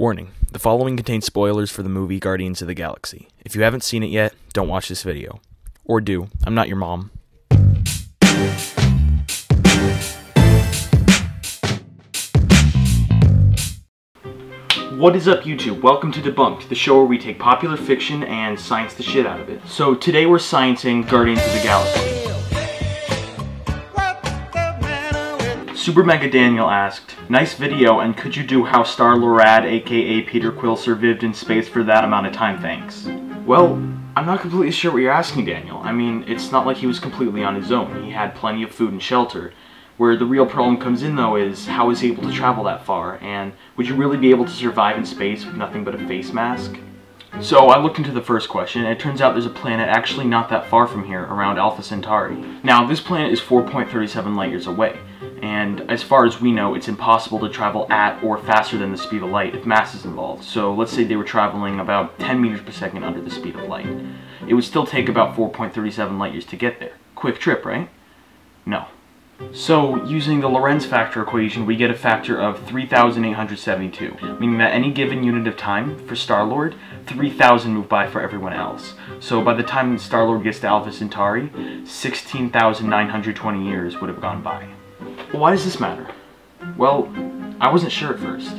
Warning, the following contains spoilers for the movie Guardians of the Galaxy. If you haven't seen it yet, don't watch this video. Or do. I'm not your mom. What is up, YouTube? Welcome to Debunked, the show where we take popular fiction and science the shit out of it. So today we're sciencing Guardians of the Galaxy. Super Mega Daniel asked, "Nice video, and could you do how Star-Lord aka Peter Quill survived in space for that amount of time, thanks?" Well, I'm not completely sure what you're asking, Daniel. I mean, it's not like he was completely on his own. He had plenty of food and shelter. Where the real problem comes in, though, is how was he able to travel that far, and would you really be able to survive in space with nothing but a face mask? So I looked into the first question, and it turns out there's a planet actually not that far from here, around Alpha Centauri. Now, this planet is 4.37 light years away, and as far as we know, it's impossible to travel at or faster than the speed of light if mass is involved. So let's say they were traveling about 10 meters per second under the speed of light. It would still take about 4.37 light years to get there. Quick trip, right? No. So, using the Lorentz factor equation, we get a factor of 3,872, meaning that any given unit of time for Star-Lord, 3,000 move by for everyone else. So by the time Star-Lord gets to Alpha Centauri, 16,920 years would have gone by. Well, why does this matter? Well, I wasn't sure at first.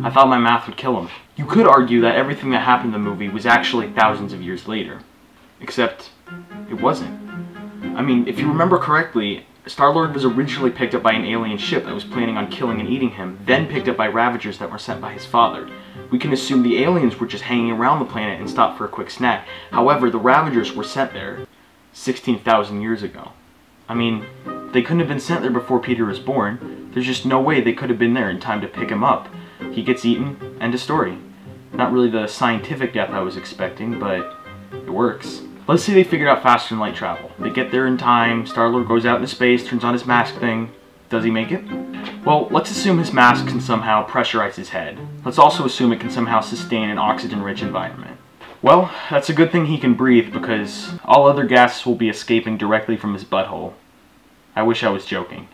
I thought my math would kill him. You could argue that everything that happened in the movie was actually thousands of years later. Except, it wasn't. I mean, if you remember correctly, Star-Lord was originally picked up by an alien ship that was planning on killing and eating him, then picked up by Ravagers that were sent by his father. We can assume the aliens were just hanging around the planet and stopped for a quick snack. However, the Ravagers were sent there 16,000 years ago. I mean, they couldn't have been sent there before Peter was born. There's just no way they could have been there in time to pick him up. He gets eaten, end of story. Not really the scientific death I was expecting, but it works. Let's say they figured out faster than light travel. They get there in time, Star-Lord goes out into space, turns on his mask thing. Does he make it? Well, let's assume his mask can somehow pressurize his head. Let's also assume it can somehow sustain an oxygen-rich environment. Well, that's a good thing he can breathe, because all other gases will be escaping directly from his butthole. I wish I was joking.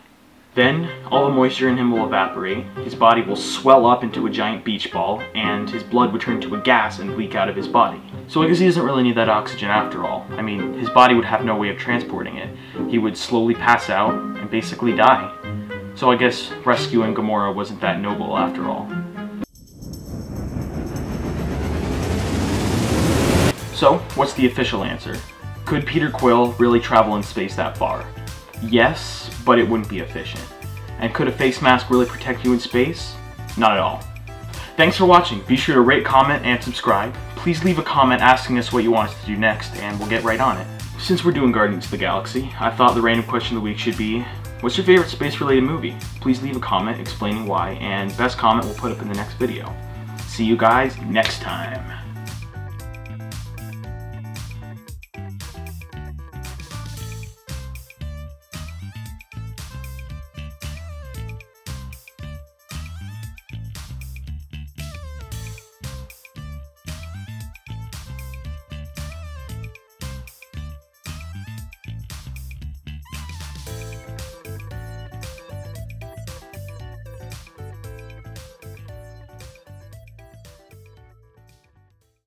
Then, all the moisture in him will evaporate, his body will swell up into a giant beach ball, and his blood would turn to a gas and leak out of his body. So I guess he doesn't really need that oxygen after all. I mean, his body would have no way of transporting it. He would slowly pass out and basically die. So I guess rescuing Gamora wasn't that noble after all. So, what's the official answer? Could Peter Quill really travel in space that far? Yes, but it wouldn't be efficient. And could a face mask really protect you in space? Not at all. Thanks for watching. Be sure to rate, comment, and subscribe. Please leave a comment asking us what you want us to do next, and we'll get right on it. Since we're doing Guardians of the Galaxy, I thought the random question of the week should be, what's your favorite space-related movie? Please leave a comment explaining why, and best comment we'll put up in the next video. See you guys next time.